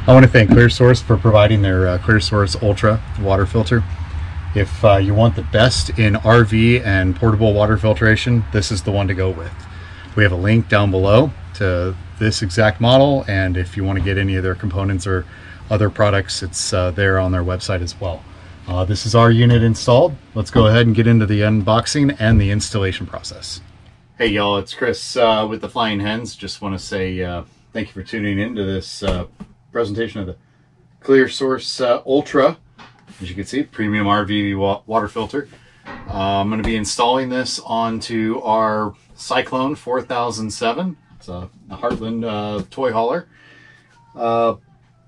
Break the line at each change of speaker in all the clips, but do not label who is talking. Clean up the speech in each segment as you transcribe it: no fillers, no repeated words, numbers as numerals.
I want to thank Clearsource for providing their Clearsource Ultra Water Filter. If you want the best in RV and portable water filtration, this is the one to go with. We have a link down below to this exact model, and if you want to get any of their components or other products, it's there on their website as well. This is our unit installed. Let's go ahead and get into the unboxing and the installation process. Hey y'all, it's Chris with the Flying Hens. Just want to say thank you for tuning in to this presentation of the Clearsource Ultra, as you can see, premium RV water filter. I'm going to be installing this onto our Cyclone 4007. It's a Heartland toy hauler. Going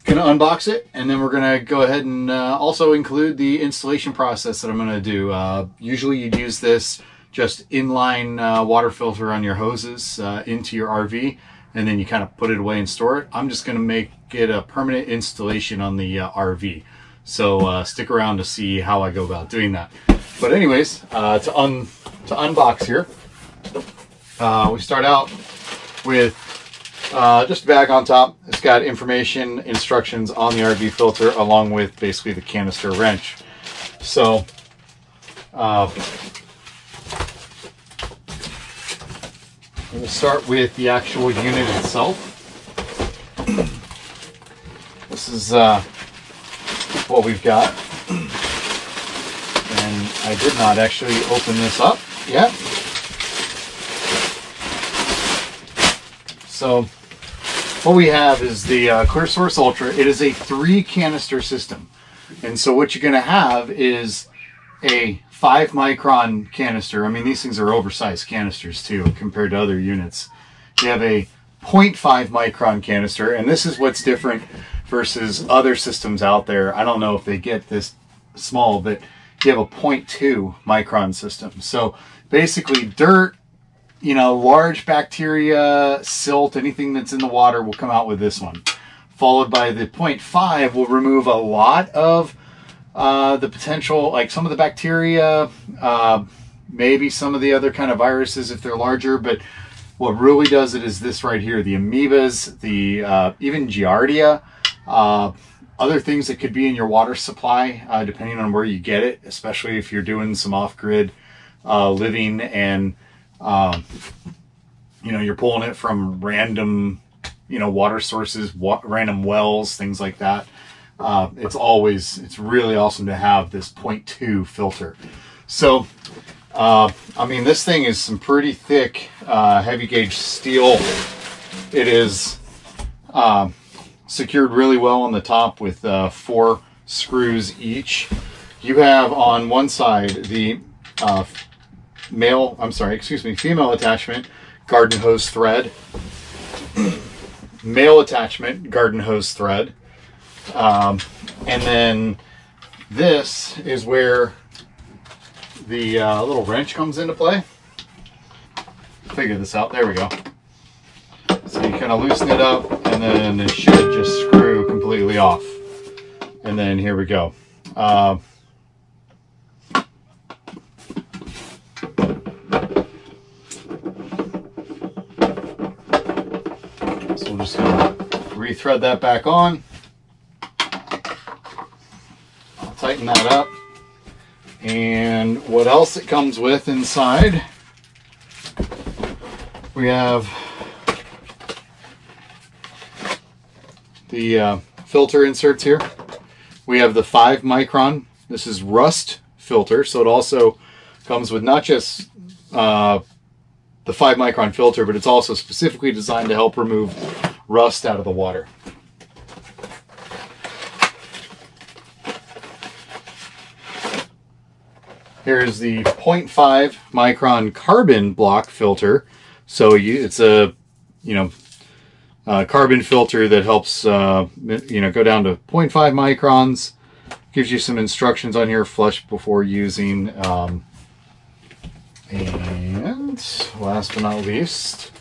to unbox it, and then we're going to go ahead and also include the installation process that I'm going to do. Usually you'd use this just inline water filter on your hoses into your RV, and then you kind of put it away and store it. I'm just going to make it a permanent installation on the RV. So stick around to see how I go about doing that. But anyways, to unbox here, we start out with just a bag on top. It's got information, instructions on the RV filter, along with basically the canister wrench. So I'm going to start with the actual unit itself. This is what we've got. And I did not actually open this up yet. So what we have is the Clearsource Ultra. It is a 3 canister system. And so what you're going to have is a 5 micron canister. I mean, these things are oversized canisters too compared to other units. You have a 0.5 micron canister, and this is what's different versus other systems out there. I don't know if they get this small, but you have a 0.2 micron system. So basically dirt, you know, large bacteria, silt, anything that's in the water will come out with this one. Followed by the 0.5 will remove a lot of the potential, like some of the bacteria, maybe some of the other kind of viruses if they're larger, but what really does it is this right here, the amoebas, the even giardia, other things that could be in your water supply, depending on where you get it, especially if you're doing some off-grid living and you know, you're pulling it from random, you know, water sources, random wells, things like that. It's really awesome to have this 0.2 filter. So, I mean, this thing is some pretty thick, heavy gauge steel. It is secured really well on the top with 4 screws each. You have on one side the female attachment, garden hose thread, male attachment, garden hose thread, and then this is where the little wrench comes into play. Figure this out. There we go. So you kind of loosen it up, and then it should just screw completely off. And then here we go. So we're just going to rethread that back on. I'll tighten that up. And what else it comes with inside, we have the filter inserts here. We have the 5 micron. This is rust filter, so it also comes with not just the 5 micron filter, but it's also specifically designed to help remove rust out of the water. Here's the 0.5 micron carbon block filter. So it's a, carbon filter that helps, go down to 0.5 microns. Gives you some instructions on here, flush before using. And last but not least,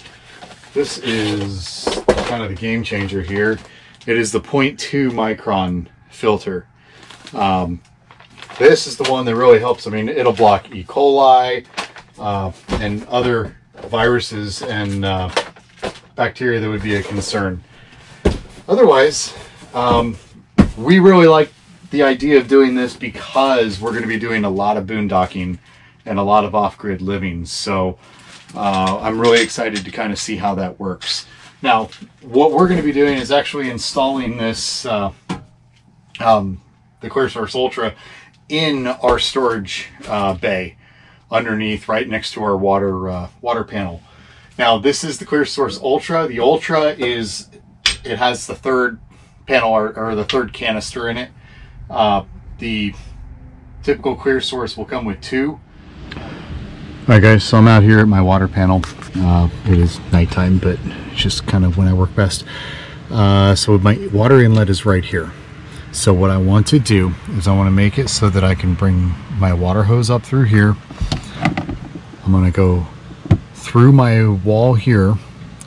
this is kind of the game changer here. It is the 0.2 micron filter. This is the one that really helps. I mean, it'll block E. coli and other viruses and bacteria that would be a concern. Otherwise, We really like the idea of doing this because we're going to be doing a lot of boondocking and a lot of off-grid living. So I'm really excited to kind of see how that works. Now, what we're going to be doing is actually installing this, the Clearsource Ultra in our storage bay underneath, right next to our water panel. Now, this is the Clearsource Ultra. The Ultra is, it has the third panel or the third canister in it. The typical Clearsource will come with 2. Alright guys, so I'm out here at my water panel. It is nighttime, but it's just kind of when I work best. So my water inlet is right here. So what I want to do is I want to make it so that I can bring my water hose up through here. I'm going to go through my wall here.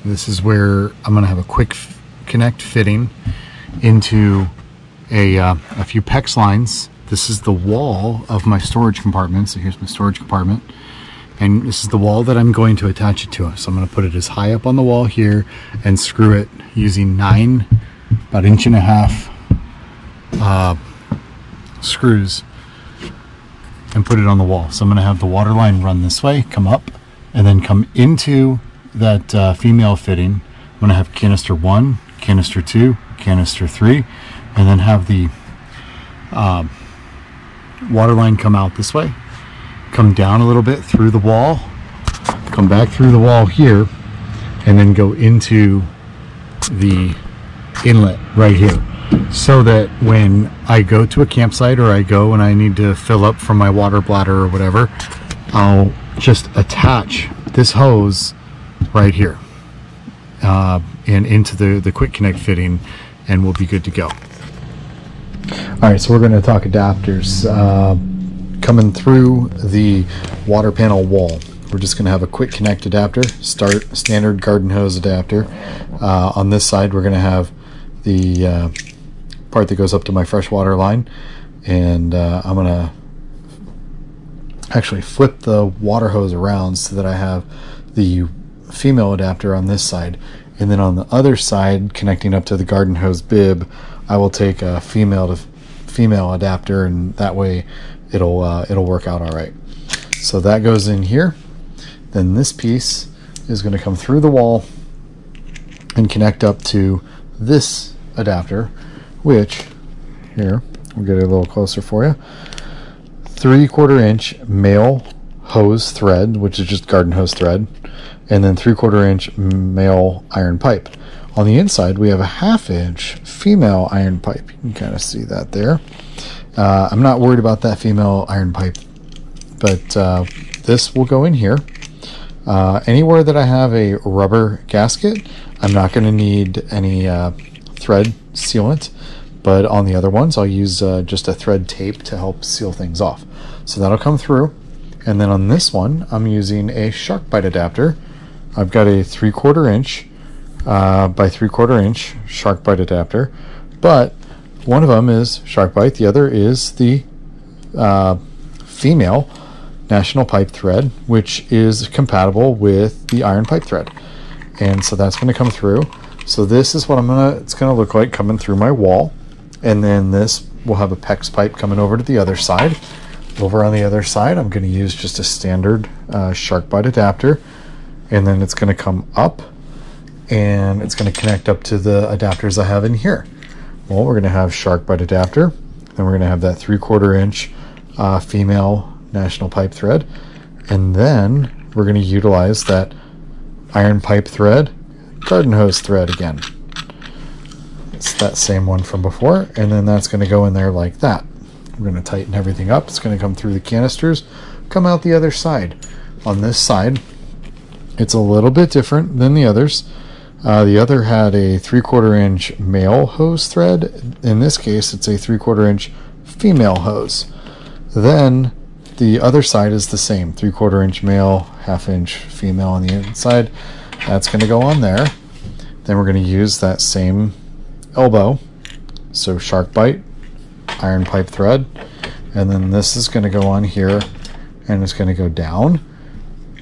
This is where I'm going to have a quick connect fitting into a few PEX lines. This is the wall of my storage compartment. So here's my storage compartment. And this is the wall that I'm going to attach it to. So I'm going to put it as high up on the wall here and screw it using 9, about 1.5 screws and put it on the wall. So I'm going to have the water line run this way, come up, and then come into that female fitting. I'm going to have canister 1, canister 2, canister 3, and then have the water line come out this way, come down a little bit through the wall, come back through the wall here, and then go into the inlet right here, so that when I go to a campsite or I go and I need to fill up from my water bladder or whatever, I'll just attach this hose right here and into the quick connect fitting, and we'll be good to go. Alright, so we're going to talk adapters. Coming through the water panel wall, we're just going to have a quick connect adapter, standard garden hose adapter. On this side we're going to have the part that goes up to my freshwater line, and I'm going to actually flip the water hose around so that I have the female adapter on this side, and then on the other side connecting up to the garden hose bib, I will take a female to female adapter, and that way it'll work out all right. So that goes in here. Then this piece is going to come through the wall and connect up to this adapter, which here we'll get it a little closer for you. 3/4 inch male hose thread, which is just garden hose thread, and then 3/4 inch male iron pipe. On the inside we have a 1/2 inch female iron pipe. You can kind of see that there. I'm not worried about that female iron pipe, but this will go in here. Anywhere that I have a rubber gasket, I'm not going to need any thread sealant, but on the other ones I'll use just a thread tape to help seal things off. So that'll come through. And then on this one I'm using a Sharkbite adapter. I've got a 3/4 inch by 3/4 inch Sharkbite adapter, but one of them is Sharkbite, the other is the female national pipe thread, which is compatible with the iron pipe thread. And so that's going to come through. So this is what it's going to look like coming through my wall. And then this will have a PEX pipe coming over to the other side. Over on the other side, I'm going to use just a standard Sharkbite adapter. And then it's going to come up and it's going to connect up to the adapters I have in here. Well, we're going to have Sharkbite adapter, then we're going to have that 3/4 inch female national pipe thread, and then we're going to utilize that iron pipe thread, garden hose thread again. It's that same one from before, and then that's going to go in there like that. We're going to tighten everything up. It's going to come through the canisters, come out the other side. On this side, it's a little bit different than the others. The other had a 3/4 inch male hose thread. In this case, it's a 3/4 inch female hose. Then the other side is the same, 3/4 inch male, 1/2 inch female on the inside. That's going to go on there. Then we're going to use that same elbow, so Sharkbite, iron pipe thread, and then this is going to go on here, and it's going to go down,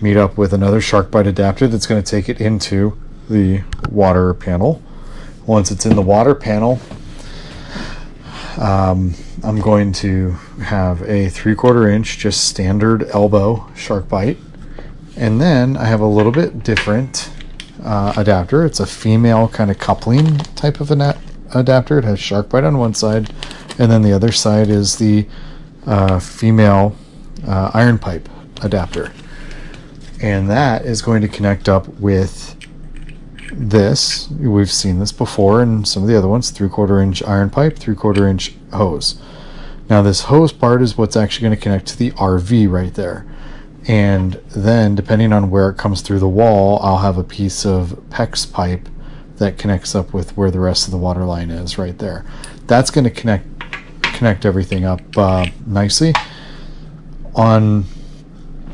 meet up with another Sharkbite adapter that's going to take it into the water panel. Once it's in the water panel, I'm going to have a 3/4 inch, just standard elbow Sharkbite. And then I have a little bit different adapter. It's a female kind of coupling type of an adapter. It has Sharkbite on one side, and then the other side is the female iron pipe adapter. And that is going to connect up with this. We've seen this before in some of the other ones. 3/4 inch iron pipe, 3/4 inch hose. Now this hose part is what's actually going to connect to the RV right there. And then depending on where it comes through the wall, I'll have a piece of PEX pipe that connects up with where the rest of the water line is right there. That's going to connect everything up nicely. On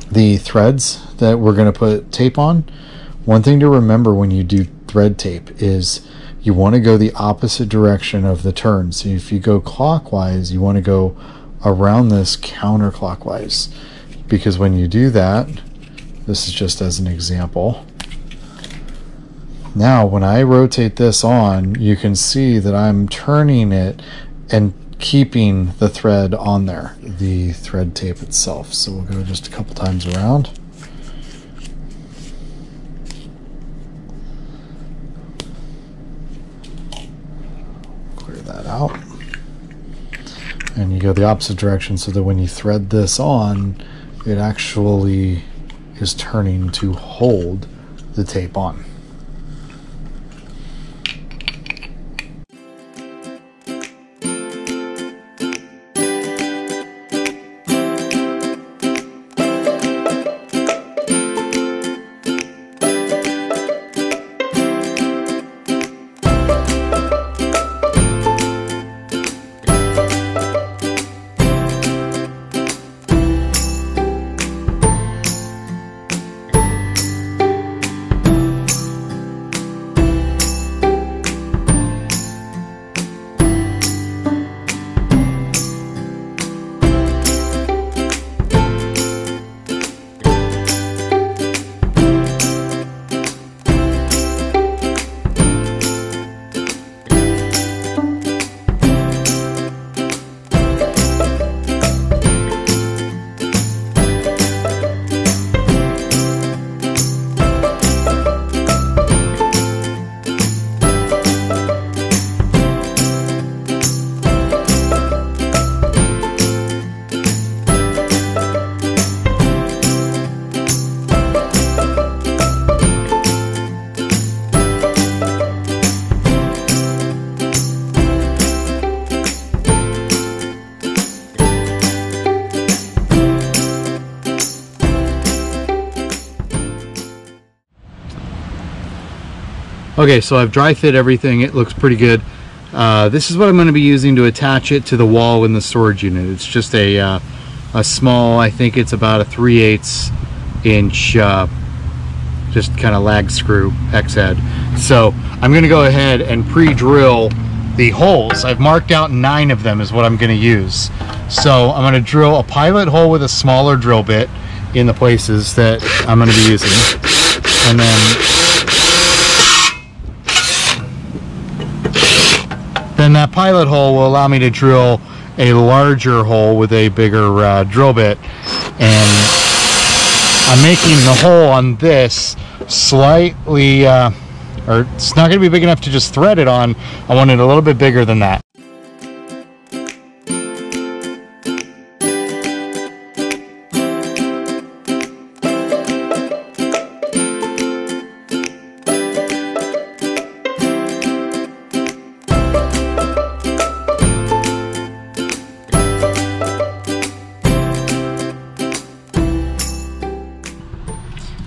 the threads that we're going to put tape on, one thing to remember when you do thread tape is you want to go the opposite direction of the turn. So if you go clockwise, you want to go around this counterclockwise. Because when you do that, this is just as an example. Now, when I rotate this on, you can see that I'm turning it and keeping the thread on there, the thread tape itself. So we'll go just a couple times around. Clear that out. And you go the opposite direction so that when you thread this on, it actually is turning to hold the tape on. Okay, so I've dry fit everything. It looks pretty good. This is what I'm going to be using to attach it to the wall in the storage unit. It's just a small, I think it's about a 3/8 inch just kind of lag screw hex head. So I'm going to go ahead and pre-drill the holes. I've marked out 9 of them is what I'm going to use. So I'm going to drill a pilot hole with a smaller drill bit in the places that I'm going to be using, and then that pilot hole will allow me to drill a larger hole with a bigger drill bit. And I'm making the hole on this slightly, or it's not going to be big enough to just thread it on. I want it a little bit bigger than that.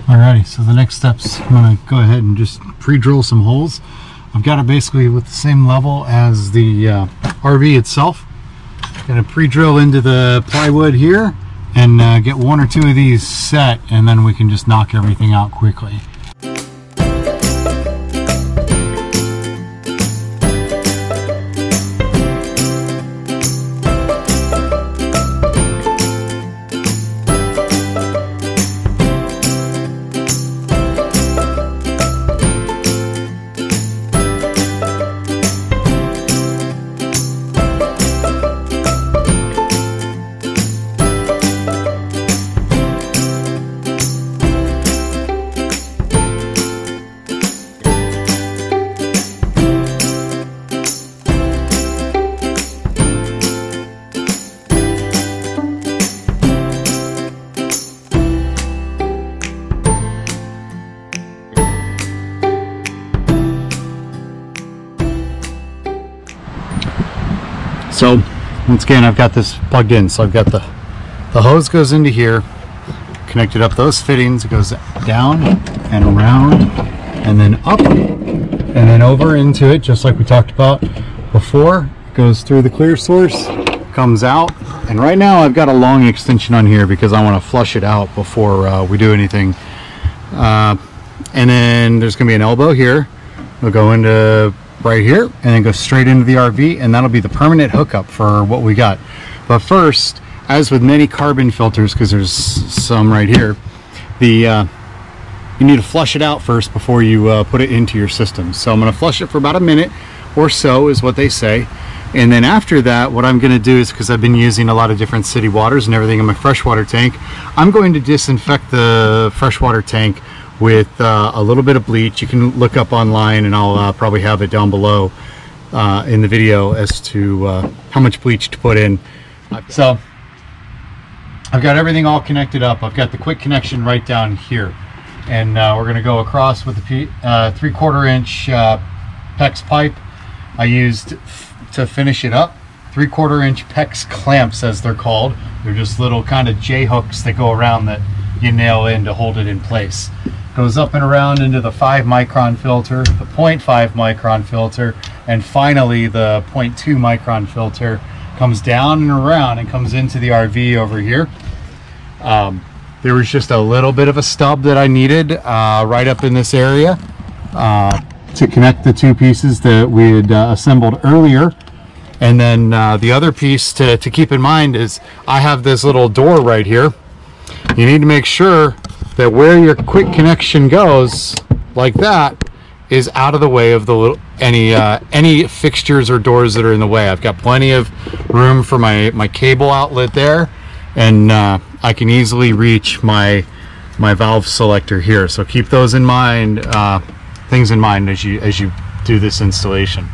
Alrighty, so the next steps, I'm going to go ahead and just pre-drill some holes. I've got it basically with the same level as the RV itself. Going to pre-drill into the plywood here and get 1 or 2 of these set, and then we can just knock everything out quickly. So once again, I've got this plugged in. So I've got the hose goes into here, connected up those fittings. It goes down and around and then up and then over into it, just like we talked about before. It goes through the Clearsource, comes out, and right now I've got a long extension on here because I want to flush it out before we do anything. And then there's going to be an elbow here. We'll go into right here and then go straight into the RV, and that'll be the permanent hookup for what we got. But first, as with many carbon filters, because there's some right here, you need to flush it out first before you put it into your system. So I'm going to flush it for about a minute or so is what they say. And then after that, what I'm going to do is, because I've been using a lot of different city waters and everything in my freshwater tank, I'm going to disinfect the freshwater tank with a little bit of bleach. You can look up online, and I'll probably have it down below in the video as to how much bleach to put in. So I've got everything all connected up. I've got the quick connection right down here, and we're going to go across with the 3/4 inch Pex pipe I used to finish it up. 3/4 inch Pex Clamps, as they're called. They're just little kind of J hooks that go around that you nail in to hold it in place. Goes up and around into the 5 micron filter, the 0.5 micron filter, and finally the 0.2 micron filter comes down and around and comes into the RV over here. There was just a little bit of a stub that I needed right up in this area to connect the two pieces that we had assembled earlier. And then the other piece to keep in mind is I have this little door right here. You need to make sure that where your quick connection goes, like that, is out of the way of the little any fixtures or doors that are in the way. I've got plenty of room for my cable outlet there, and I can easily reach my valve selector here. So keep those in mind, things in mind as you do this installation.